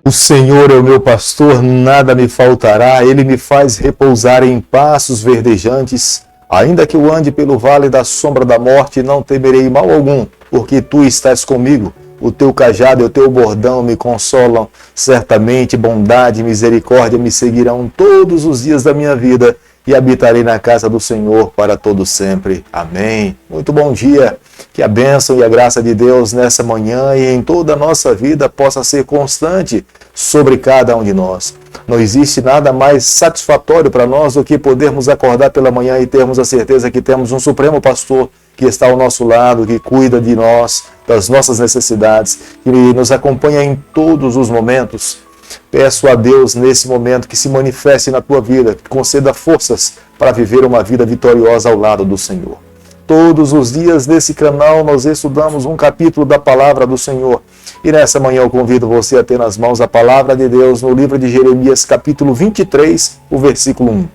O Senhor é o meu pastor, nada me faltará. Ele me faz repousar em pastos verdejantes. Ainda que eu ande pelo vale da sombra da morte, não temerei mal algum, porque tu estás comigo. O teu cajado e o teu bordão me consolam. Certamente bondade e misericórdia me seguirão todos os dias da minha vida, e habitarei na casa do Senhor para todo sempre. Amém. Muito bom dia. Que a bênção e a graça de Deus nessa manhã e em toda a nossa vida possa ser constante sobre cada um de nós. Não existe nada mais satisfatório para nós do que podermos acordar pela manhã e termos a certeza que temos um Supremo Pastor que está ao nosso lado, que cuida de nós, das nossas necessidades, que nos acompanha em todos os momentos. Peço a Deus nesse momento que se manifeste na tua vida, que conceda forças para viver uma vida vitoriosa ao lado do Senhor. Todos os dias nesse canal nós estudamos um capítulo da palavra do Senhor. E nessa manhã eu convido você a ter nas mãos a palavra de Deus no livro de Jeremias, capítulo 23, o versículo 1.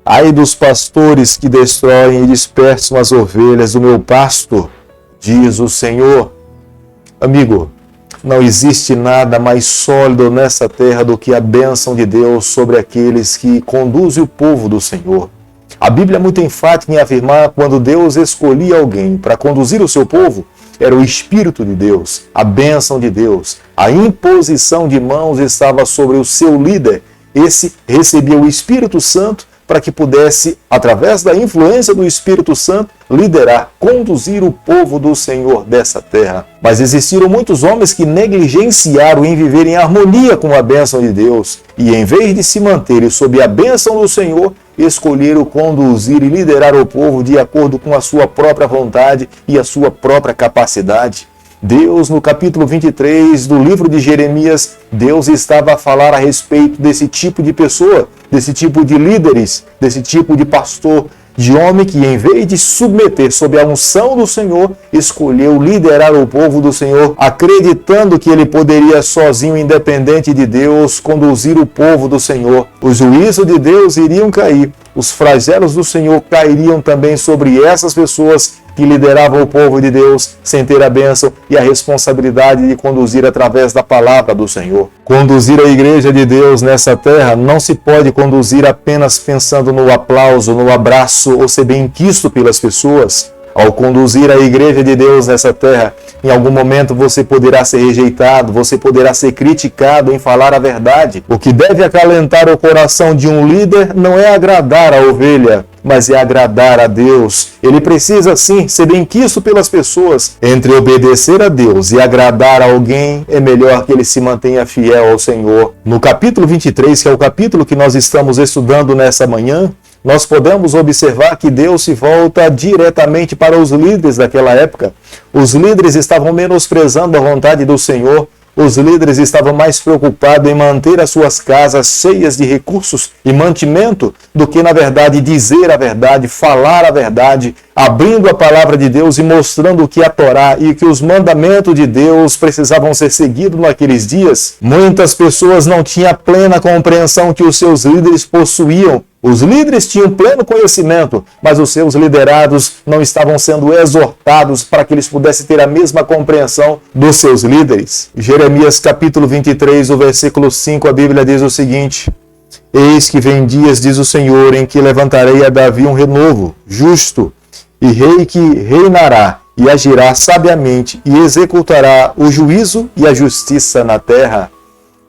Ai dos pastores que destroem e dispersam as ovelhas do meu pasto, diz o Senhor. Amigo, não existe nada mais sólido nessa terra do que a bênção de Deus sobre aqueles que conduzem o povo do Senhor. A Bíblia é muito enfática em afirmar que quando Deus escolhia alguém para conduzir o seu povo, era o Espírito de Deus, a bênção de Deus. A imposição de mãos estava sobre o seu líder. Esse recebia o Espírito Santo para que pudesse, através da influência do Espírito Santo, liderar, conduzir o povo do Senhor dessa terra. Mas existiram muitos homens que negligenciaram em viver em harmonia com a bênção de Deus e, em vez de se manterem sob a bênção do Senhor, escolheram conduzir e liderar o povo de acordo com a sua própria vontade e a sua própria capacidade. Deus, no capítulo 23 do livro de Jeremias, Deus estava a falar a respeito desse tipo de pessoa, desse tipo de líderes, desse tipo de pastor, de homem que, em vez de submeter sob a unção do Senhor, escolheu liderar o povo do Senhor, acreditando que ele poderia sozinho, independente de Deus, conduzir o povo do Senhor. O juízo de Deus iriam cair, os flagelos do Senhor cairiam também sobre essas pessoas que lideravam o povo de Deus sem ter a bênção e a responsabilidade de conduzir através da palavra do Senhor. Conduzir a igreja de Deus nessa terra não se pode conduzir apenas pensando no aplauso, no abraço ou ser bem-quisto pelas pessoas. Ao conduzir a igreja de Deus nessa terra, em algum momento você poderá ser rejeitado, você poderá ser criticado em falar a verdade. O que deve acalentar o coração de um líder não é agradar a ovelha, mas é agradar a Deus. Ele precisa, sim, ser bem-quisto pelas pessoas. Entre obedecer a Deus e agradar a alguém, é melhor que ele se mantenha fiel ao Senhor. No capítulo 23, que é o capítulo que nós estamos estudando nessa manhã, nós podemos observar que Deus se volta diretamente para os líderes daquela época. Os líderes estavam menosprezando a vontade do Senhor. Os líderes estavam mais preocupados em manter as suas casas cheias de recursos e mantimento do que, na verdade, dizer a verdade, falar a verdade, abrindo a palavra de Deus e mostrando que a Torá e que os mandamentos de Deus precisavam ser seguidos naqueles dias. Muitas pessoas não tinham a plena compreensão que os seus líderes possuíam. Os líderes tinham pleno conhecimento, mas os seus liderados não estavam sendo exortados para que eles pudessem ter a mesma compreensão dos seus líderes. Jeremias capítulo 23, o versículo 5, a Bíblia diz o seguinte: Eis que vem dias, diz o Senhor, em que levantarei a Davi um renovo, justo, e rei que reinará, e agirá sabiamente, e executará o juízo e a justiça na terra.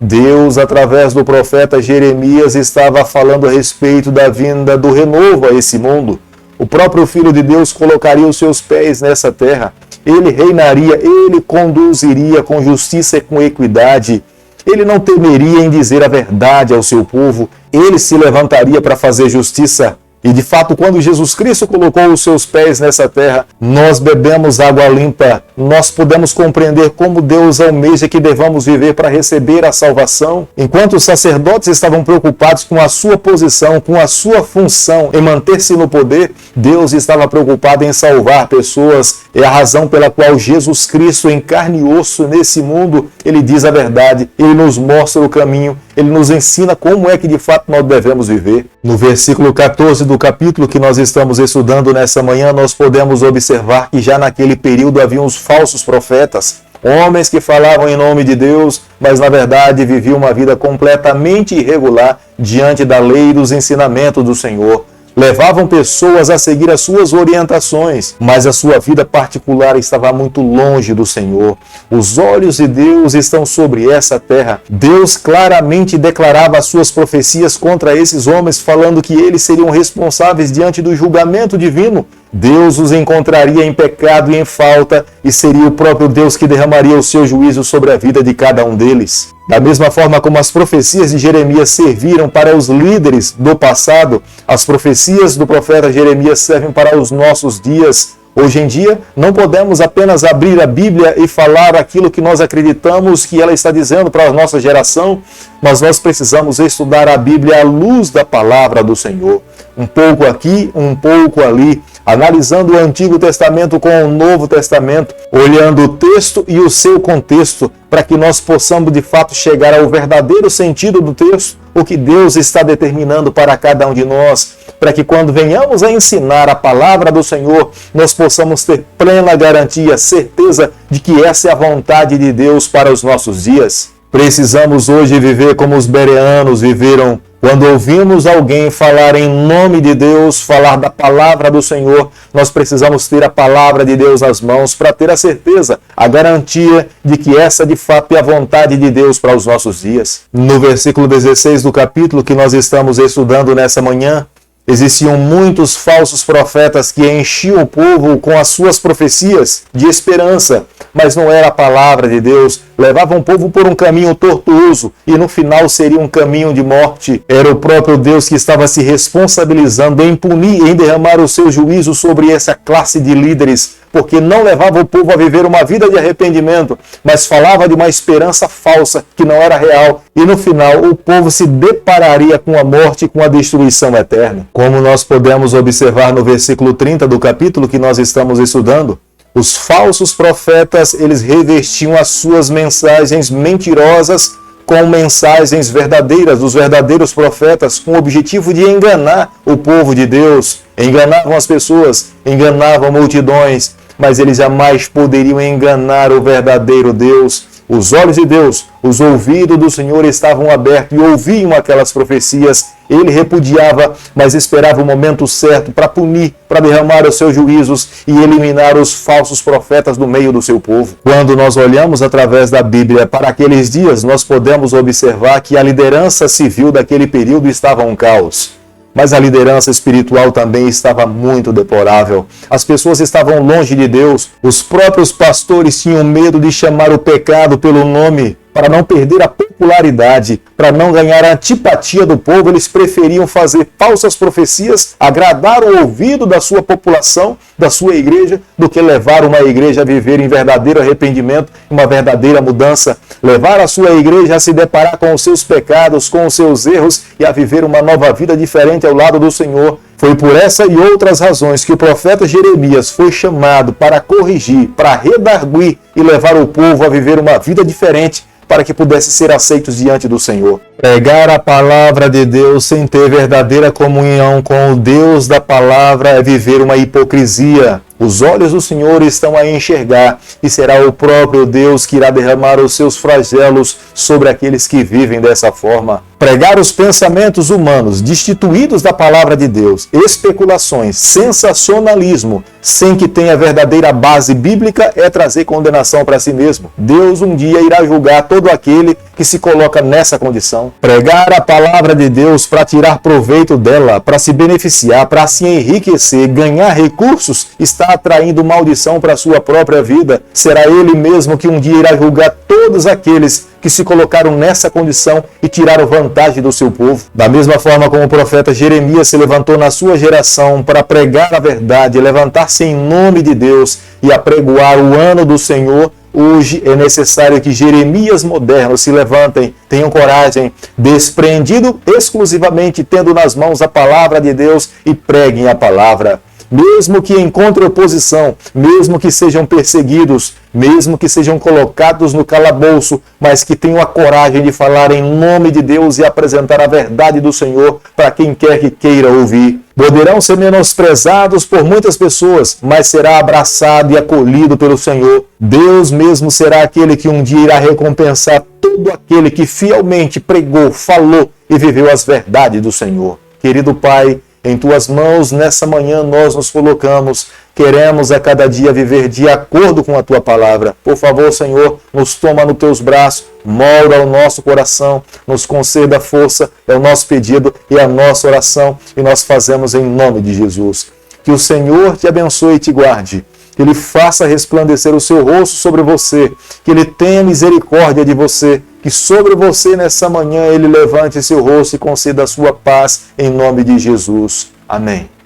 Deus, através do profeta Jeremias, estava falando a respeito da vinda do renovo a esse mundo. O próprio Filho de Deus colocaria os seus pés nessa terra. Ele reinaria, ele conduziria com justiça e com equidade. Ele não temeria em dizer a verdade ao seu povo. Ele se levantaria para fazer justiça. E de fato, quando Jesus Cristo colocou os seus pés nessa terra, nós bebemos água limpa, nós podemos compreender como Deus almeja que devamos viver para receber a salvação. Enquanto os sacerdotes estavam preocupados com a sua posição, com a sua função em manter-se no poder, Deus estava preocupado em salvar pessoas. É a razão pela qual Jesus Cristo, em carne e osso nesse mundo, ele diz a verdade, ele nos mostra o caminho, ele nos ensina como é que de fato nós devemos viver. No versículo 14 do capítulo que nós estamos estudando nessa manhã, nós podemos observar que já naquele período havia uns falsos profetas, homens que falavam em nome de Deus, mas na verdade viviam uma vida completamente irregular diante da lei e dos ensinamentos do Senhor. Levavam pessoas a seguir as suas orientações, mas a sua vida particular estava muito longe do Senhor. Os olhos de Deus estão sobre essa terra. Deus claramente declarava as suas profecias contra esses homens, falando que eles seriam responsáveis diante do julgamento divino. Deus os encontraria em pecado e em falta, e seria o próprio Deus que derramaria o seu juízo sobre a vida de cada um deles. Da mesma forma como as profecias de Jeremias serviram para os líderes do passado, as profecias do profeta Jeremias servem para os nossos dias. Hoje em dia, não podemos apenas abrir a Bíblia e falar aquilo que nós acreditamos que ela está dizendo para a nossa geração, mas nós precisamos estudar a Bíblia à luz da palavra do Senhor. Um pouco aqui, um pouco ali, analisando o Antigo Testamento com o Novo Testamento, olhando o texto e o seu contexto, para que nós possamos de fato chegar ao verdadeiro sentido do texto, o que Deus está determinando para cada um de nós, para que quando venhamos a ensinar a palavra do Senhor, nós possamos ter plena garantia, certeza de que essa é a vontade de Deus para os nossos dias. Precisamos hoje viver como os bereanos viveram. Quando ouvimos alguém falar em nome de Deus, falar da palavra do Senhor, nós precisamos ter a palavra de Deus nas mãos para ter a certeza, a garantia de que essa de fato é a vontade de Deus para os nossos dias. No versículo 16 do capítulo que nós estamos estudando nessa manhã, existiam muitos falsos profetas que enchiam o povo com as suas profecias de esperança, mas não era a palavra de Deus. Levavam o povo por um caminho tortuoso e no final seria um caminho de morte. Era o próprio Deus que estava se responsabilizando em punir, em derramar o seu juízo sobre essa classe de líderes, porque não levava o povo a viver uma vida de arrependimento, mas falava de uma esperança falsa que não era real, e no final o povo se depararia com a morte e com a destruição eterna. Como nós podemos observar no versículo 30 do capítulo que nós estamos estudando, os falsos profetas, eles revestiam as suas mensagens mentirosas com mensagens verdadeiras, dos verdadeiros profetas, com o objetivo de enganar o povo de Deus. Enganavam as pessoas, enganavam multidões, mas eles jamais poderiam enganar o verdadeiro Deus. Os olhos de Deus, os ouvidos do Senhor estavam abertos e ouviam aquelas profecias. Ele repudiava, mas esperava o momento certo para punir, para derramar os seus juízos e eliminar os falsos profetas do meio do seu povo. Quando nós olhamos através da Bíblia para aqueles dias, nós podemos observar que a liderança civil daquele período estava um caos. Mas a liderança espiritual também estava muito deplorável. As pessoas estavam longe de Deus. Os próprios pastores tinham medo de chamar o pecado pelo nome, para não perder a popularidade, para não ganhar a antipatia do povo. Eles preferiam fazer falsas profecias, agradar o ouvido da sua população, da sua igreja, do que levar uma igreja a viver em verdadeiro arrependimento, uma verdadeira mudança. Levar a sua igreja a se deparar com os seus pecados, com os seus erros e a viver uma nova vida diferente ao lado do Senhor. Foi por essa e outras razões que o profeta Jeremias foi chamado para corrigir, para redarguir e levar o povo a viver uma vida diferente, para que pudesse ser aceitos diante do Senhor. Pregar a palavra de Deus sem ter verdadeira comunhão com o Deus da palavra é viver uma hipocrisia. Os olhos do Senhor estão a enxergar e será o próprio Deus que irá derramar os seus flagelos sobre aqueles que vivem dessa forma. Pregar os pensamentos humanos destituídos da palavra de Deus, especulações, sensacionalismo, sem que tenha verdadeira base bíblica, é trazer condenação para si mesmo. Deus um dia irá julgar todo aquele que se coloca nessa condição. Pregar a palavra de Deus para tirar proveito dela, para se beneficiar, para se enriquecer, ganhar recursos, está atraindo maldição para a sua própria vida. Será Ele mesmo que um dia irá julgar todos aqueles que se colocaram nessa condição e tiraram vantagem do seu povo. Da mesma forma como o profeta Jeremias se levantou na sua geração para pregar a verdade, levantar-se em nome de Deus e apregoar o ano do Senhor, hoje é necessário que Jeremias modernos se levantem, tenham coragem, desprendido exclusivamente, tendo nas mãos a palavra de Deus e preguem a palavra. mesmo que encontrem oposição, mesmo que sejam perseguidos, mesmo que sejam colocados no calabouço, mas que tenham a coragem de falar em nome de Deus e apresentar a verdade do Senhor para quem quer que queira ouvir. Poderão ser menosprezados por muitas pessoas, mas será abraçado e acolhido pelo Senhor. Deus mesmo será aquele que um dia irá recompensar todo aquele que fielmente pregou, falou e viveu as verdades do Senhor. Querido Pai, em Tuas mãos, nessa manhã, nós nos colocamos. Queremos a cada dia viver de acordo com a Tua palavra. Por favor, Senhor, nos toma nos Teus braços, molda o nosso coração, nos conceda força, é o nosso pedido e a nossa oração, e nós fazemos em nome de Jesus. Que o Senhor te abençoe e te guarde. Que Ele faça resplandecer o seu rosto sobre você, que Ele tenha misericórdia de você, que sobre você nessa manhã Ele levante seu rosto e conceda a sua paz, em nome de Jesus. Amém.